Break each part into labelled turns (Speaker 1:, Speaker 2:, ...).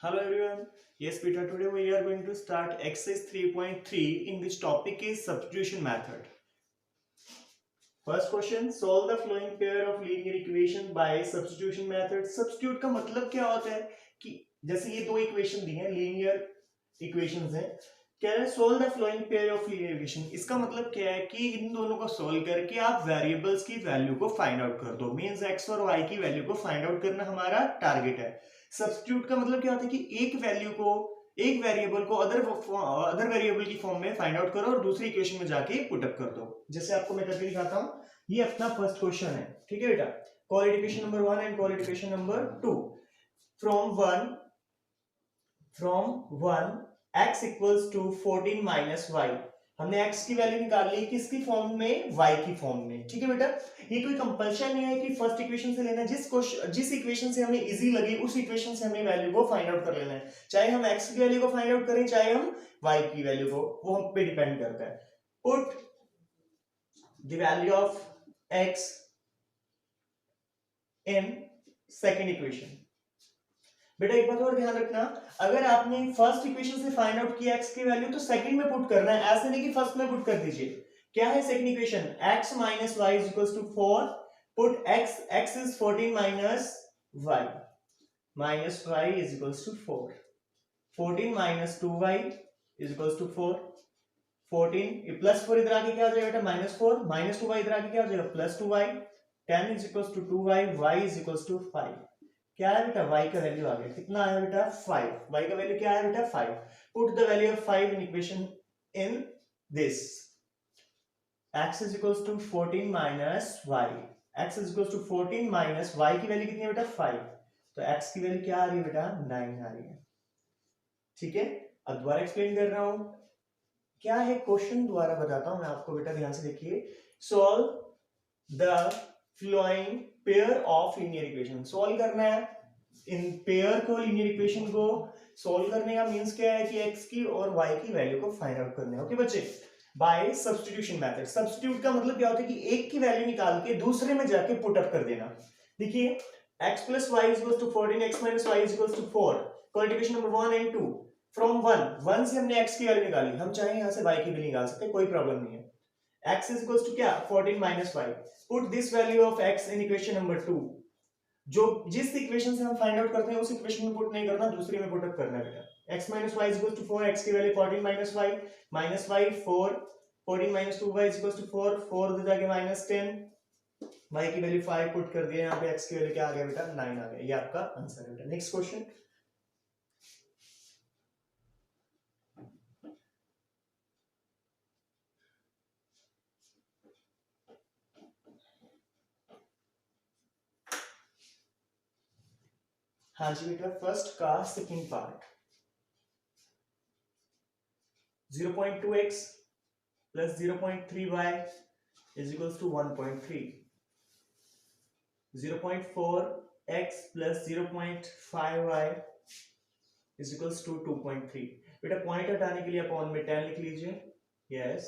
Speaker 1: Hello everyone. Yes, Peter. Today we are going to start exercise 3.3 in which topic is substitution method. First question: solve the following pair of linear equation by substitution method. Substitute का मतलब क्या होता है कि जैसे ये दो equation दी हैं, लीनियर इक्वेशंस हैं, कह रहे हैं solve the flowing pair of linear equation. इसका मतलब क्या है कि इन दोनों को सोल्व करके आप वेरिएबल्स की वैल्यू को फाइंड आउट कर दो। मींस एक्स और वाई की वैल्यू को फाइंड आउट करना हमारा टारगेट है। सब्स्टिट्यूट का मतलब क्या होता है कि एक वेरिएबल को अदर वेरिएबल की फॉर्म में फाइंड आउट करो और दूसरी इक्वेशन में जाके पुट अप कर दो। जैसे आपको मैं करके दिखाता हूं, ये अपना फर्स्ट क्वेश्चन है, ठीक है बेटा। Call equation number 1 and call equation number 2। From 1 x equals to 14 minus y. हमने x की वैल्यू निकाल ली, किसकी फॉर्म में? y की फॉर्म में, ठीक है बेटा। ये कोई कंपल्शन नहीं है कि फर्स्ट इक्वेशन से लेना, जिस इक्वेशन से हमें इजी लगे उस इक्वेशन से हमें वैल्यू को फाइंड आउट कर लेना है। चाहे हम x की वैल्यू को फाइंड आउट करें, चाहे हम y की वैल्यू को, वो हम पे डिपेंड करता है। Put the value of x in second equation. बेटा एक बात और ध्यान रखना, अगर आपने फर्स्ट इक्वेशन से फाइंड आउट किया x की वैल्यू तो सेकंड में पुट करना है, ऐसे नहीं कि फर्स्ट में पुट कर दीजिए। क्या है second equation? x minus y is equal to 4। Put x is 14 minus y is equal to 4। 14 minus 2y is equal to 4। 14 plus 4 इधर आके क्या हो जाएगा बेटा? -4 माइनस 2y इधर आके क्या हो जाएगा? Plus 2y। 10 is equal to 2y, y is equal to 5। क्या है बेटा? y का वैल्यू आ गया, कितना आया बेटा? 5। y का वैल्यू क्या है बेटा? 5। Put the value of 5 in equation in this. x is equal to 14 minus y। x is equal to 14 minus y की वैल्यू कितनी है बेटा? 5। तो x की वैल्यू क्या आ रही है बेटा? 9 आ रही है, ठीक है। अब दोबारा एक्सप्लेन कर रहा हूं क्या है क्वेश्चन, दोबारा बताता हूं मैं आपको बेटा, ध्यान से देखिए। Solve the flowing pair of linear equation. Solve करना है इन पेयर को, लीनियर इक्वेशन को सॉल्व करने का मींस क्या है कि x की और y की वैल्यू को फाइंड आउट करना है। ओके बच्चे, बाय सब्स्टिट्यूशन मेथड। सब्स्टिट्यूट का मतलब क्या होता है कि एक की वैल्यू निकाल के दूसरे में जाके पुट अप कर देना। देखिए x plus y is equal to 14, x minus y is equal to 4। Qualification number 1 and 2। From 1 से हमने x की वैल्यू निकाली, हम चाहे यहां से y की भी निकाल सकते हैं, कोई प्रॉब्लम नहीं है। x is equals to क्या? 14 minus y. Put this value of x in equation number 2. जो जिस इक्वेशन से हम फाइंड आउट करते हैं उस इक्वेशन में पुट नहीं करना, दूसरे में पुट अप करना है बेटा। x minus y is equals to 4, x की value 14 minus y 4, 14 minus 2y is equals to 4, 4 उधर जाके -10, y की वैल्यू 5 पुट कर दिया, यहाँ पे x की वैल्यू क्या आ गया बेटा? 9 आ गया। ये आपका आंसर है बेटा। Next question. हाँ जी बेटा, फर्स्ट का second part. 0.2x plus 0.3y is equals to 1.3. 0.4x plus 0.5y is equals to 2.3. बेटा पॉइंट हटाने के लिए अपॉन में 10 लिख लीजिए। यस,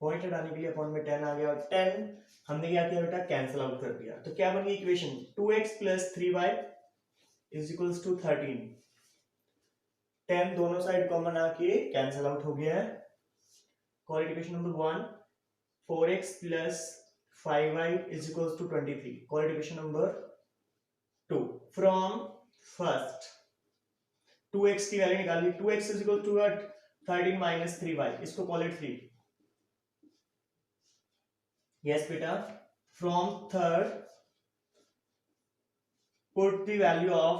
Speaker 1: पॉइंट हटाने के लिए अपॉन में 10 आ गया और 10 हमने क्या किया बेटा? कैंसिल आउट कर दिया। तो क्या बन गई equation? 2x plus 3y is equals to 13। 10 दोनों साइड कॉमन आके कैंसिल आउट हो गया है। Call equation number 1। 4x plus 5y is equals to 23। Call equation number 2। From first 2x की वैल्यू निकाली, 2x is equal to 13 minus 3y, इसको call it 3। Yes बेटा, from third put the value of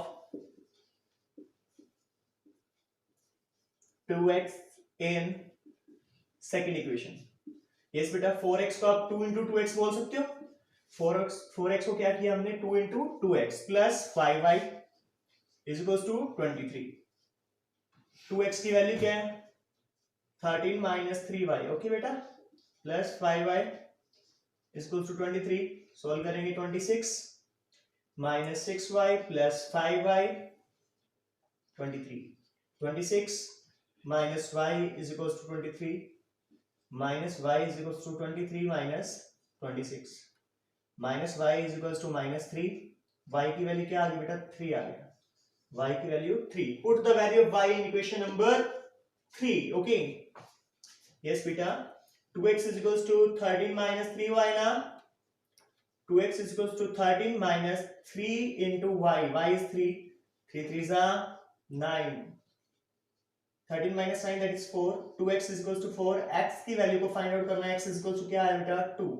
Speaker 1: 2x in second equation. Yes बेटा, 4x को आप 2 into 2x बोल सकते हो। 4x को क्या किया हमने? 2 into 2x plus 5y is equal to 23। 2x की वैल्यू क्या है? 13 माइनस 3y। ओके बेटा, plus 5y is equal to 23। Solve करेंगे 26 minus 6y plus 5y 23। 26 minus y is equal to 23 minus y is equal to 23 minus 26। Minus y is equal to -3, वाई की value क्या आ गई बेटा 3 आ गया, y की value 3, put the value of y in equation number 3. Okay yes बेटा 2x is equals to 13 minus 3y ना, 2x is equals to 13 minus 3 into y, y is 3, 3 3s are 9, 13 minus 9 that is 4, 2x is equals to 4, x की value को find out करना है, x is equals to क्या है बेटा 2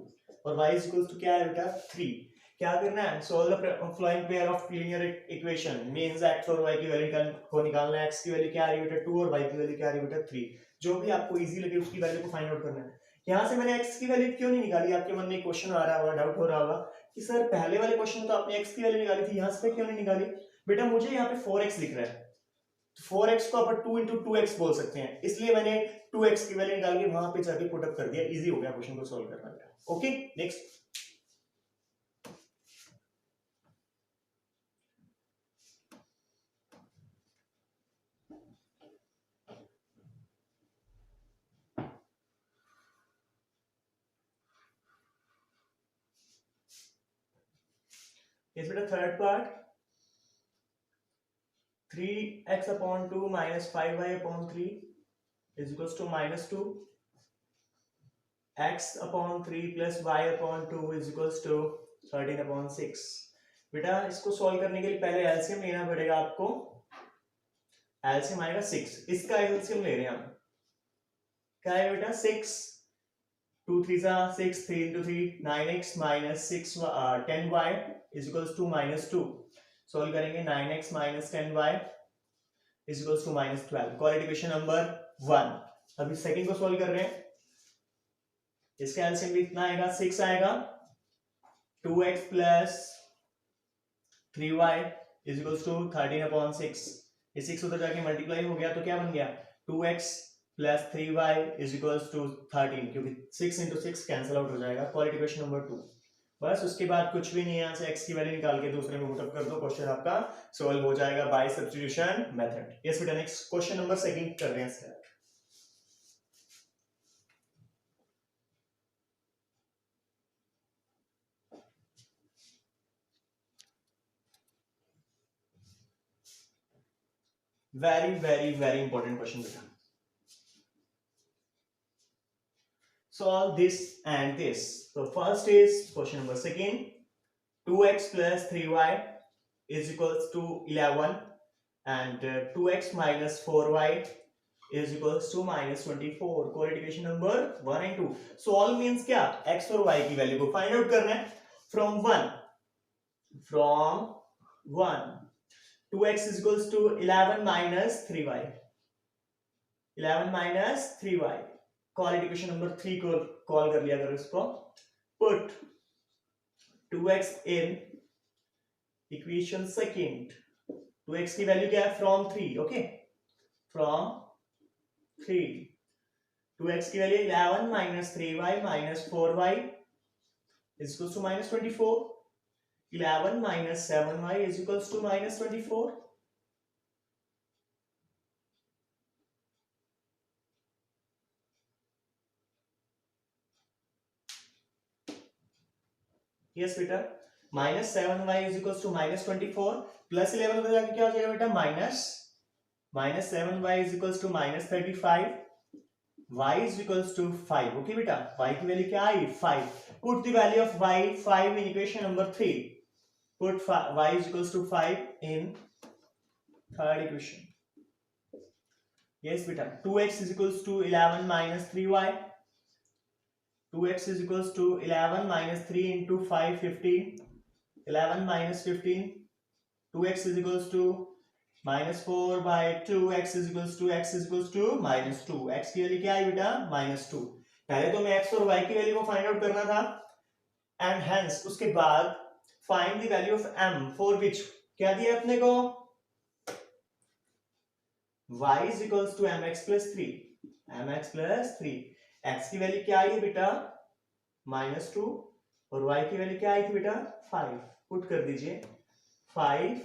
Speaker 1: और y is equals to क्या है बेटा 3. क्या करना है, solve the following pair of linear equation, means x और y की वैल्यू को निकालना है, x की वैल्यू क्या आ रही है बेटा 2 और y की वैल्यू क्या आ रही है बेटा 3, जो भी आपको इजी लगे उसकी वैल्यू को फाइंड आउट करना है. यहाँ से मैंने x की वैल्यू क्यों नहीं निकाली, आपके मन में क्वेश्चन आ रहा होगा, डाउट हो रहा होगा कि सर पहले वाले क्वेश्चन में तो आपने x की वैल्यू निकाली थी, यहाँ से क्यों नहीं निकाली. बेटा मुझे यहाँ पे 4x लिख रहा है, 4x को अपन 2 into 2x बोल सकते हैं, इसलिए मैंने 2x की वैल्यू निकाल के वहां पे जाके पुट अप कर दिया, इजी हो गया क्वेश्चन को सॉल्व करना. ओके नेक्स्ट बेटा third part 3x upon 2 minus 5y upon 3 is equals to -2, x upon 3 plus y upon 2 is equals to 13 upon 6. बेटा इसको सॉल्व करने के लिए पहले एलसीएम लेना पड़ेगा आपको, एलसीएम आएगा 6, इसका एलसीएम ले रहे हैं हम, क्या है बेटा 6, 2 3s are 6, 3 into 3 9x minus 6 10y is equals to -2. Solve करेंगे 9x minus 10y is equals to -12. Quadratic equation number 1. अभी सेकंड को सॉल्व कर रहे हैं, इसका एलसीएम भी कितना आएगा 6 आएगा, 2x plus 3y is equals to 13 upon 6. ये 6 उधर जाके मल्टीप्लाई हो गया तो क्या बन गया 2x plus 3y is equals to 13, क्योंकि 6 into 6 कैंसिल आउट हो जाएगा. Quadratic equation number 2. बस उसके बाद कुछ भी नहीं है, यहाँ से x की वैल्यू निकाल के दूसरे में पुट अप कर दो, क्वेश्चन आपका सॉल्व हो जाएगा बाय सब्स्टिट्यूशन मेथड. यस बेटा नेक्स्ट क्वेश्चन नंबर सेकंड कर रहे हैं स्टार्ट. very important question बेटा. Solve this and this. So first is question number second, 2x plus 3y is equals to 11 and 2x minus 4y is equals to -24. Quadratic equation number 1 and 2. Solve means क्या, x और y की value को find out करना है from 1 2x is equals to 11 minus 3y, 11 minus 3y. Quadratic equation number 3 को call कर लिया करो इसको, put 2x in equation second, 2x की वैल्यू क्या है फ्रॉम 3, ओके फ्रॉम 3, 2x की value 11 minus 3y minus 4y is equals to -24, 11 minus 7y is equals to -24. Yes बेटा -7y is equals to -24 plus 11 हो जाके क्या हो जाएगा बेटा -7y is equals to -35, y is equals to 5. Okay बेटा y की वैल्यू क्या आई 5. Put the value of y 5 in equation number 3. Put y is equals to 5 in third equation. Yes beta 2x is equals to 11 minus 3y, 2x is equals to 11 minus 3 into 5 15, 11 minus 15, 2x is equals to -4 by 2, x is equals to -2. x की value क्या है बेटा -2. पहले तो मैं x और y की value को फाइंड आउट करना था एंड हेंस उसके बाद find the value of m for which क्या दिया अपने को y is equals to mx plus 3, x की वैल्यू क्या आई है बेटा -2 और y की वैल्यू क्या आई थी बेटा 5. पुट कर दीजिए 5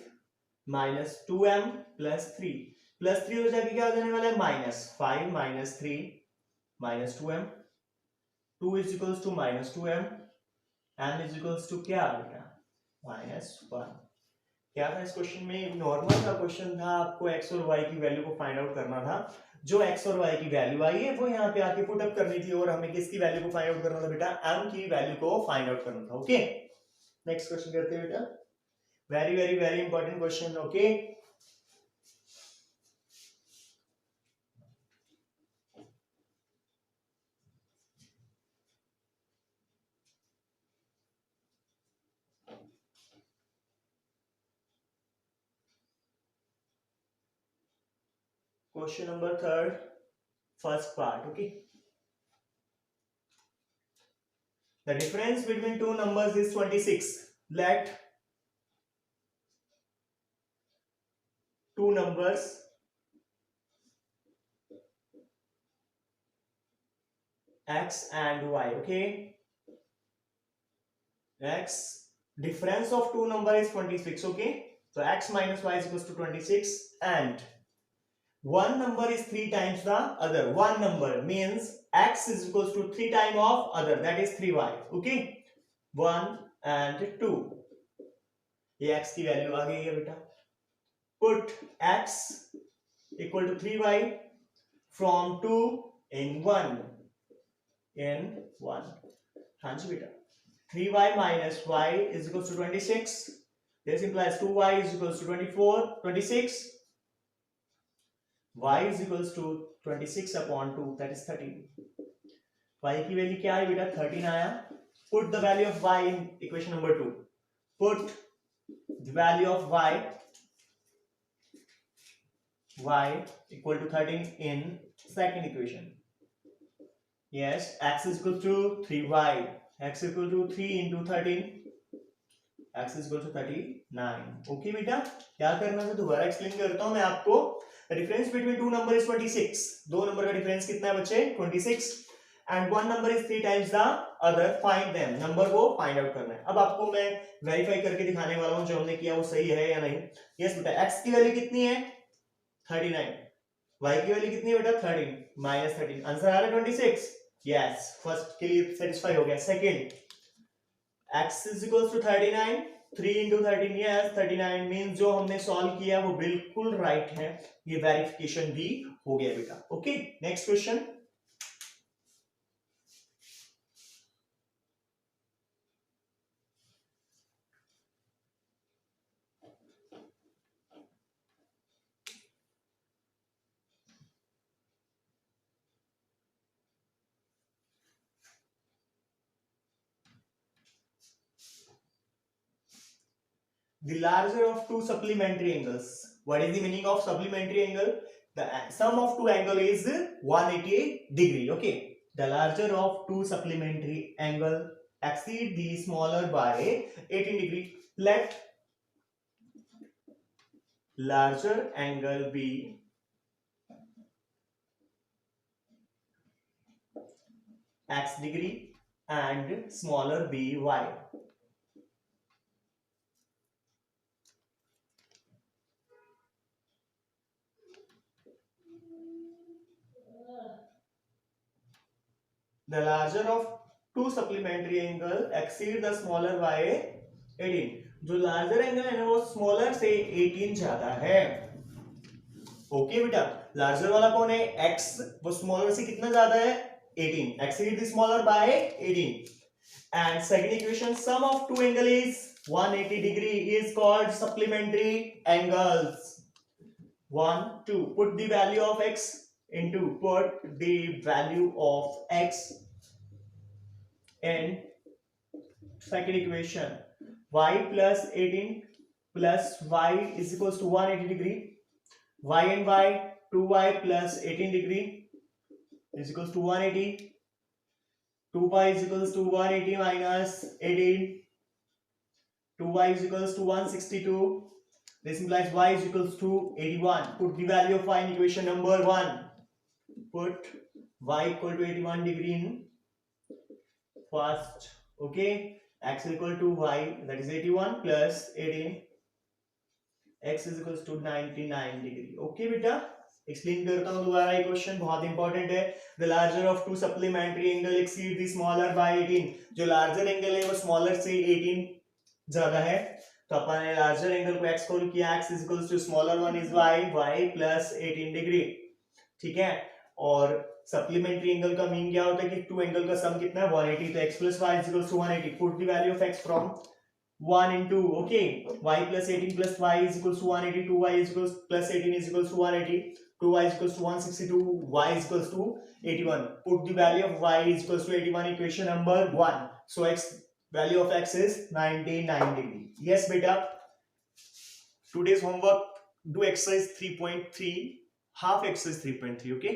Speaker 1: minus 2m plus 3 हो जाएगी क्या हो जाने वाला है -5 minus 3 minus 2m, 2 is equals to -2m m is equals to क्या बेटा -1। क्या था इस क्वेश्चन में, नॉर्मल का क्वेश्चन था, आपको x और y की वैल्यू को फाइंड आउट करना था। जो x और y की वैल्यू आई है वो यहाँ पे आके पुट अप करनी थी, और हमें किसकी वैल्यू को फाइंड आउट करना था बेटा, m की वैल्यू को फाइंड आउट करना था। ओके, नेक्स्ट क्वेश्चन करते हैं बेटा, very very very important question. Okay, question number third, first part. Okay, the difference between two numbers is 26. Let two numbers x and y. Okay, x, difference of two number is 26. Okay, so x minus y is equals to 26, and one number is 3 times the other. One number means x is equals to 3 times of other, that is 3y. Okay, 1 and 2, ये x की value आ गई है बेटा। Put x equal to 3y from 2 in 1 in 1। हाँ जी बेटा, 3y minus y is equals to 26. This implies 2y is equals to 24, 26. y is equals to 26 upon 2, that is 13. y की value क्या है बेटा, 13 आया। Put the value of y in equation number 2. Put the value of y equal to 13 in second equation. Yes, x is equal to 3y, x equal to 3 into 13, x is equal to 39. Okay बेटा, क्या करना था दोबारा explain करता हूं मैं आपको। Difference between two number is 26, दो नंबर का डिफरेंस कितना है बच्चे, 26, and one number is 3 times the other, find them, number को फाइंड आउट करना है। अब आपको मैं वेरीफाई करके दिखाने वाला हूं जो हमने किया वो सही है या नहीं। यस बेटा, x की वैल्यू कितनी है 39, y की वैल्यू कितनी है बेटा 13, -13, आंसर आ रहा है 26। यस, फर्स्ट के लिए सेटिस्फाई हो गया। Second, x is equals to 39, 3 into 13, yes 39 means जो हमने सॉल्व किया वो बिल्कुल राइट है, ये वेरिफिकेशन भी हो गया बेटा। Okay, next question, the larger of two supplementary angles. What is the meaning of supplementary angle? The sum of two angle is 180 degree. Okay, the larger of two supplementary angle exceed the smaller by 18 degree. Let larger angle be x degree and smaller be y. The larger of two supplementary angle exceed the smaller by 18. जो larger angle है ना वो smaller से 18 ज्यादा है। Okay बेटा, larger वाला कौन है, x, वो smaller से कितना ज्यादा है 18, exceed the smaller by 18. And second equation, sum of two angle is 180 degree is called supplementary angles. 1, 2, put the value of x into, put the value of x in second equation, y plus 18 plus y is equals to 180 degree, y and y, 2y plus 18 degree is equals to 180, 2y is equals to 180 minus 18, 2y is equals to 162. This implies y is equals to 81. Put the value of y in equation number 1. Put y equal to 81 degree in first. Okay, x is equal to y, that is 81 plus 18, x is equals to 99 degree. Okay बेटा, explain करता हूं दोबारा ये question, बहुत important है। The larger of to supplementary angle exceed the smaller by 18। जो larger angle है वो स्मॉलर से 18 ज्यादा है, तो अपन ने लार्जर एंगल को x कॉल किया, x is equals to smaller one is y plus 18 degree, ठीक है। और सप्लीमेंट्री एंगल का मीन क्या होता है कि टू एंगल का सम कितना है 180, तो x plus y is equals to 180। Put the value of x from 1 into, okay, y plus 18 plus y is equals to 180, 2y is equals plus 18 is equals to 180, 2y is equals to 162, y is equals to 81. Put the value of y is equals to 81, equation number 1. So x value of x is 99 degree. Yes beta, today's homework, do exercise 3.3, half exercise 3.3, okay.